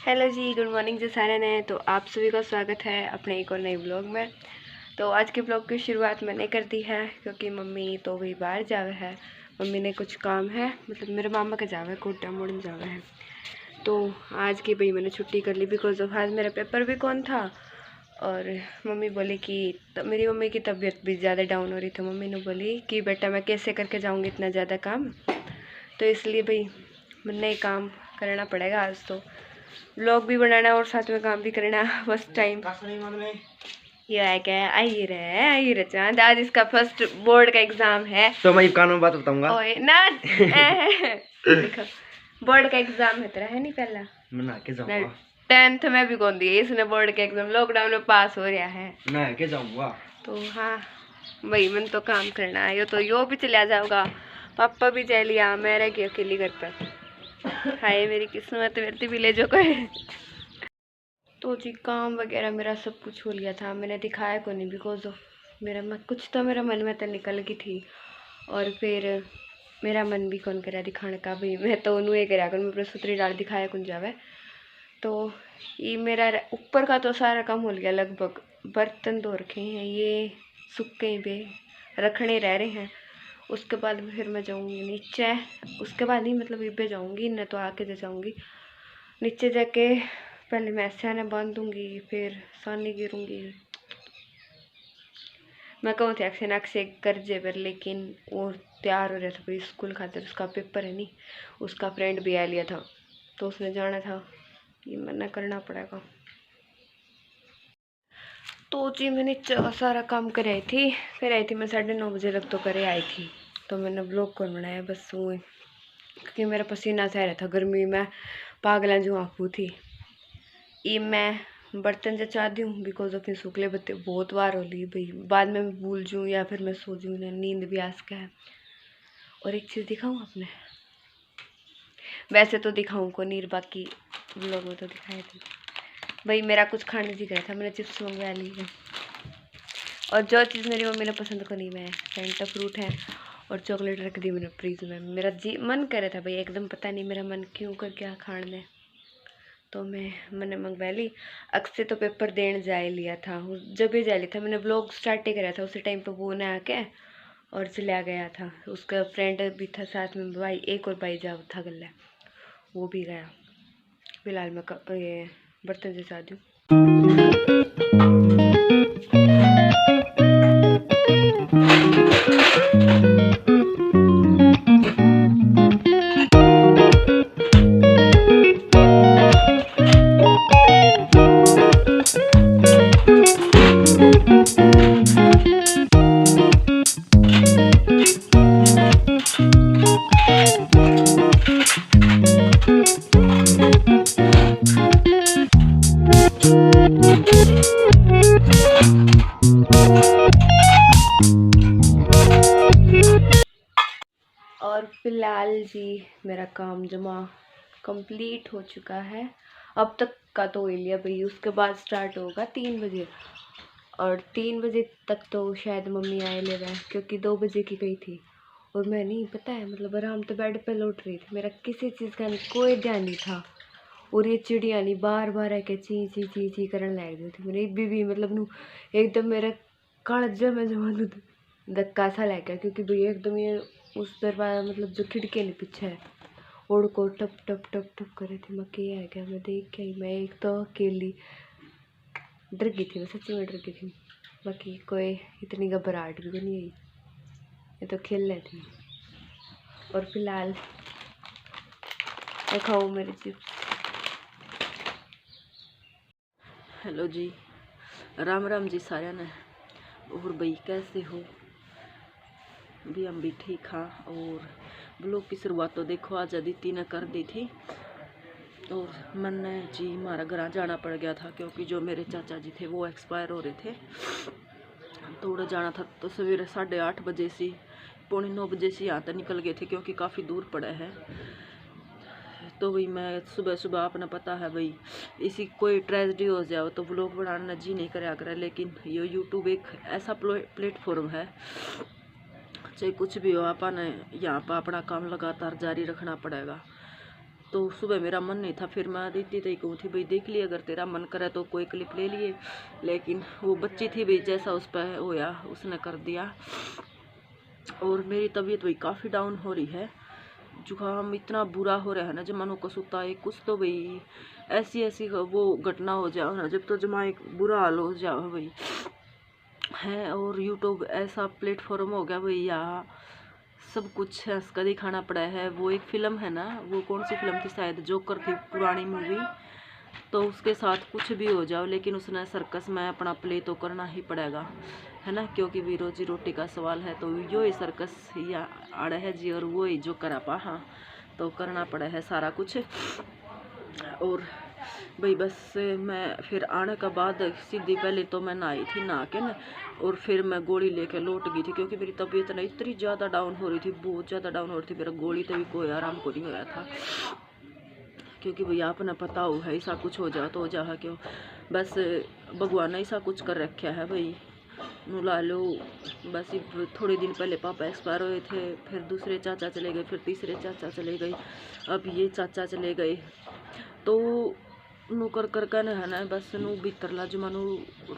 Hello जी, good morning जो सारे हैं। तो आप सभी का स्वागत है अपने एक और नए ब्लॉग में। तो आज के ब्लॉग की शुरुआत मैंने कर दी है क्योंकि मम्मी तो भी बाहर जावे है। मम्मी ने कुछ काम है, मतलब मेरे मामा का जावे, कोटा मोड़न जावे है। तो आज की भाई मैंने छुट्टी कर ली बिकॉज ऑफ आज मेरा पेपर भी कौन था। और मम्मी बोली कि मेरी मम्मी की तबीयत भी ज़्यादा डाउन हो रही थी। मम्मी ने बोली कि बेटा मैं कैसे करके जाऊँगी इतना ज़्यादा काम, तो इसलिए भाई मैंने काम करना पड़ेगा आज। तो व्लॉग भी बनाना और साथ में काम भी करना फर्स्ट टाइम। ये है क्या, आई रे चांद, आज इसका फर्स्ट बोर्ड का एग्जाम है। तो मैं कानों में बात बताऊंगा। ओए ना देखो बोर्ड का एग्जाम है तेरा, है नहीं पहला मैं ना के जाऊंगा। 10th में भी कौन दी इसने बोर्ड का एग्जाम, लॉकडाउन में पास हो रहा है। ना के जाऊंगा। तो हाँ भाई मन तो काम करना है। तो यो भी चला जाऊंगा, पापा भी जा लिया, मैं रह गई अकेली घर पर। हाय मेरी किस्मत, मेरे भी ले जो कोई। तो जी काम वगैरह मेरा सब कुछ हो लिया था, मैंने दिखाया को नहीं बिकॉज ऑफ मेरा मन, कुछ तो मेरा मन में तो निकल गई थी। और फिर मेरा मन भी कौन करा दिखाने का, भाई मैं तो उन्हें करा कर मैं प्रसूत्री डाल दिखाया कौन जावे। तो ये मेरा ऊपर का तो सारा काम हो गया लगभग। बर्तन धो रखे हैं, ये सूखे पे रखने रह रहे हैं। उसके बाद फिर मैं जाऊँगी नीचे, उसके बाद ही मतलब ये पे जाऊँगी, न तो आके जाऊँगी नीचे जाके। पहले मैं सहने बांधूंगी, फिर सानी गिरूंगी। मैं कहूँ थे अक्सर अक्सर कर जे पर, लेकिन वो तैयार हो रहा था भाई स्कूल खातिर, उसका पेपर है नहीं, उसका फ्रेंड भी आ लिया था तो उसने जाना था, ये मना करना पड़ेगा। तो जी मैंने सारा काम कर आई थी, मैं 9:30 बजे तक तो करे आई थी। तो मैंने ब्लॉग कौन बनाया बस वो, क्योंकि मेरा पसीना सा रहा था, गर्मी में पागल जो आँखू थी। ये मैं बर्तन जचा दी हूँ बिकॉज अपने सूखले बत्ते बहुत बार हो ली भाई, बाद में मैं भूल जाऊँ या फिर मैं सो जाऊँ, नींद भी आ सका है। और एक चीज़ दिखाऊँ आपने, वैसे तो दिखाऊँ को नहीं, बाकी ब्लॉग में तो दिखाए थे भाई। मेरा कुछ खाने दिख रहा था, मैंने चिप्स मंगवा ली है। और जो चीज़ मेरी मम्मी ने पसंद को नहीं, मैं फैंटा फ्रूट है और चॉकलेट रख दी मैंने फ्रीज में। मेरा जी मन कर रहा था भाई एकदम, पता नहीं मेरा मन क्यों कर क्या खाने, तो मैंने मंगवा ली। अक्सर तो पेपर देने जा लिया था, जब भी जा लिया था मैंने ब्लॉग स्टार्ट ही करा था उसी टाइम पे, वो ने आके और चला गया था। उसका फ्रेंड भी था साथ में, भाई एक और भाई जा था गला, वो भी गया। फिलहाल मैं ये बर्तन जचा दूँ। और फिलहाल जी मेरा काम जमा कंप्लीट हो चुका है। अब तक का तो हो लिया भाई, उसके बाद स्टार्ट होगा 3 बजे, और 3 बजे तक तो शायद मम्मी आए ले रहा है क्योंकि 2 बजे की गई थी। और मैं नहीं पता है मतलब आराम तो बेड पे लौट रही थी, मेरा किसी चीज़ का नहीं कोई ध्यान नहीं था। और ये चिड़िया नहीं बार बार आके ची ची ची ची करने लग गई थी, मेरी बीबी मतलब नू एकदम मेरा कालजा में जमा धक्का सा लग गया, क्योंकि भैया एकदम ये उस दरवाजा मतलब जो खिड़की नहीं पीछे है और को टप टप टप टप करे थे। मैं क्या है क्या, मैं देख के मैं एक तो अकेली डर गई थी, मैं सच्ची में डर गई थी। बाकी कोई इतनी घबराहट भी नहीं आई, ये तो खेल रही थी। और फिलहाल मैं खाऊँ मेरी चिप्स। हेलो जी, राम राम जी सारे ने। और भाई कैसे हो? भी हम भी ठीक हाँ। और ब्लॉग की शुरुआत तो देखो आज अदिति ने कर दी थी। और मैंने जी हमारा घर जाना पड़ गया था क्योंकि जो मेरे चाचा जी थे वो एक्सपायर हो रहे थे, तो उड़े जाना था। तो सवेरे 8:30 बजे से 8:45 बजे से यहाँ तक निकल गए थे क्योंकि काफ़ी दूर पड़ा है। तो वही मैं सुबह सुबह अपना पता है भाई, इसी कोई ट्रेजेडी हो जाओ तो व्लॉग बनाना जी नहीं करे, लेकिन ये यूट्यूब एक ऐसा प्लेटफॉर्म है, चाहे कुछ भी हो अपन यहाँ पर अपना काम लगातार जारी रखना पड़ेगा। तो सुबह मेरा मन नहीं था, फिर मैं आदित्य तई कहूँ थी भाई देख लिए, अगर तेरा मन करे तो कोई क्लिप ले लिए, लेकिन वो बच्ची थी भाई, जैसा उस पर होया उसने कर दिया। और मेरी तबीयत भाई काफ़ी डाउन हो रही है, जुकाम इतना बुरा हो रहा है ना, जमानों को सुता है कुछ तो भाई ऐसी ऐसी वो घटना हो जाओ ना, जब तो जमा एक बुरा हाल हो जाओ भाई है। और यूट्यूब ऐसा प्लेटफॉर्म हो गया भाई, यहाँ सब कुछ है इसका दिखाना पड़ा है। वो एक फ़िल्म है ना, वो कौन सी फिल्म थी, शायद जोकर थी पुरानी मूवी, तो उसके साथ कुछ भी हो जाओ लेकिन उसने सर्कस में अपना प्ले तो करना ही पड़ेगा, है ना, क्योंकि भी रोजी रोटी का सवाल है। तो यो ही सर्कस या आड़ा है जी, और वो ही जो करा पा, हाँ तो करना पड़ा है सारा कुछ। और भाई बस मैं फिर आने के बाद सीधी पहले तो मैं नहाई थी, नहा के ना, और फिर मैं गोली लेके लौट गई थी, क्योंकि मेरी तबीयत ना इतनी ज़्यादा डाउन हो रही थी, बहुत ज़्यादा डाउन हो रही थी। मेरा गोली तो भी कोई आराम को नहीं होया था, क्योंकि भैया आपने पता हो है ऐसा कुछ हो जा तो हो जा क्यों, बस भगवान ने ऐसा कुछ कर रखा है भाई, नू ला लो। बस थोड़े दिन पहले पापा एक्सपायर हुए थे, फिर दूसरे चाचा चले गए, फिर तीसरे चाचा चले गए, अब ये चाचा चले गए, तो नू कर कर कहना है ना, बस नू भीतरला जमानू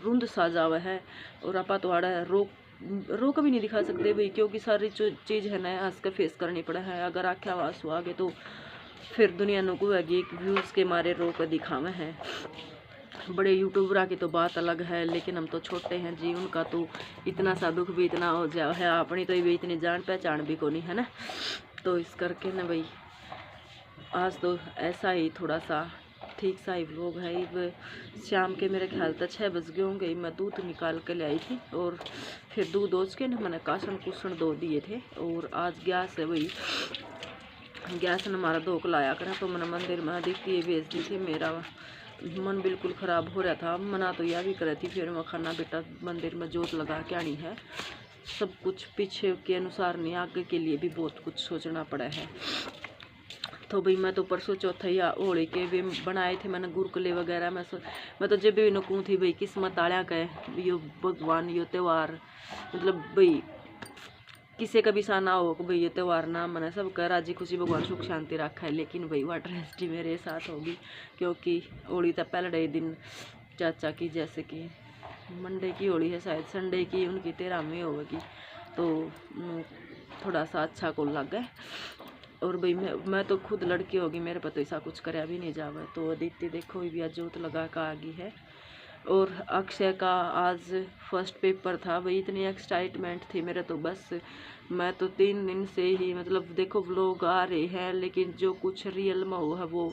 रुंद सा जावा है। और आपा तो आड़ा रोक भी नहीं दिखा सकते भाई, क्योंकि सारी जो चीज़ है ना हंस के फेस करनी पड़ा है। अगर आख्या आंसू आगे तो फिर दुनिया नु को है व्यूज़ के मारे रोक दिखावे हैं। बड़े यूट्यूबरा की तो बात अलग है, लेकिन हम तो छोटे हैं जी, उनका तो इतना सा दुख भी इतना हो जाए है, अपनी तो भी इतनी जान पहचान भी को नहीं है ना। तो इस करके ना भाई आज तो ऐसा ही थोड़ा सा ठीक सा ही व्लॉग है। अब शाम के मेरे ख्याल तक 6 बज गए होंगे, मैं दूध निकाल के ले आई थी, और फिर दूध दोच के ना मैंने कासन कुसन धो दिए थे। और आज गैस है भाई, गैस ने हमारा धोक लाया करा, तो मैंने मंदिर में देखती है भेज दी थी। मेरा मन बिल्कुल ख़राब हो रहा था, मना तो यह भी कर रही थी, फिर मैं खाना बेटा मंदिर में जोत लगा के आनी है। सब कुछ पीछे के अनुसार नहीं, आगे के लिए भी बहुत कुछ सोचना पड़ा है। तो भाई मैं तो परसों चौथा या होली के भी बनाए थे मैंने गुरकुले वगैरह। मैं तो जब भी नकूँ थी भाई किस्मत आया कहे यो भगवान यो त्यौहार, मतलब भाई किसी का भी सा ना हो कि भाई ये त्यौहार ना मना, सब कह राजी खुशी भगवान सुख शांति रखा है। लेकिन भाई वह ट्रेजेडी मेरे साथ होगी, क्योंकि होली तक पहले दिन चाचा की, जैसे कि मंडे की होली है शायद, संडे की उनकी 13वीं होगी, तो थोड़ा सा अच्छा को लग गए। और भाई मैं तो खुद लड़की होगी, मेरे पर तो ऐसा कुछ कराया भी नहीं जावा। तो आदित्य देखो भी आज जोत लगा का आ गई है। और अक्षय का आज फर्स्ट पेपर था भाई, इतनी एक्साइटमेंट थी मेरे तो, बस मैं तो 3 दिन से ही मतलब देखो व्लॉग आ रहे हैं, लेकिन जो कुछ रियल में हो है वो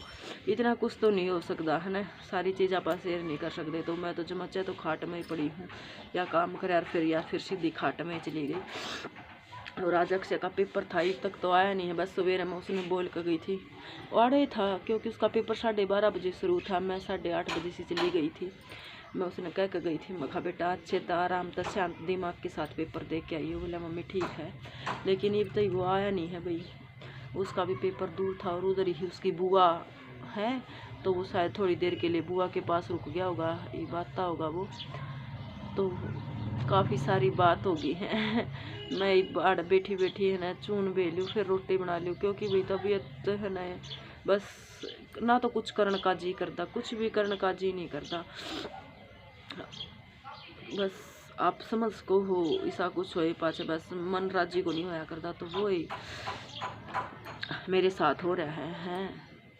इतना कुछ तो नहीं हो सकता है ना, सारी चीज़ आप शेयर नहीं कर सकते। तो मैं तो जमच्चा तो खाट में ही पड़ी हूँ, या काम करे या फिर सीधी खाट में चली गई। और आज अक्षय का पेपर था, एक तक तो आया नहीं है, बस सवेरे मैं उसने बोल कर गई थी, आड़े था क्योंकि उसका पेपर 12:30 बजे शुरू था, मैं 8:30 बजे से चली गई थी। मैं उसने कह कर गई थी, मैं कहा बेटा अच्छे तो आराम तो शांत दिमाग के साथ पेपर दे के आई हो। बोला मम्मी ठीक है, लेकिन ये तो वो आया नहीं है भाई, उसका भी पेपर दूर था, और उधर ही उसकी बुआ है, तो वो शायद थोड़ी देर के लिए बुआ के पास रुक गया होगा, ये बात होगा वो। तो काफ़ी सारी बात होगी है मैं बाड़ बैठी बैठी है ना चून बे लूँ, फिर रोटी बना लूँ, क्योंकि भाई तबीयत है ना बस ना तो कुछ करने का जी करता, कुछ भी करने का जी नहीं करता। बस आप समझ को हो ऐसा कुछ हो पाचे, बस मन राजी को नहीं होया करता, तो वो ही मेरे साथ हो रहा है।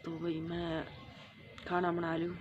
तो भाई मैं खाना बना लूँ।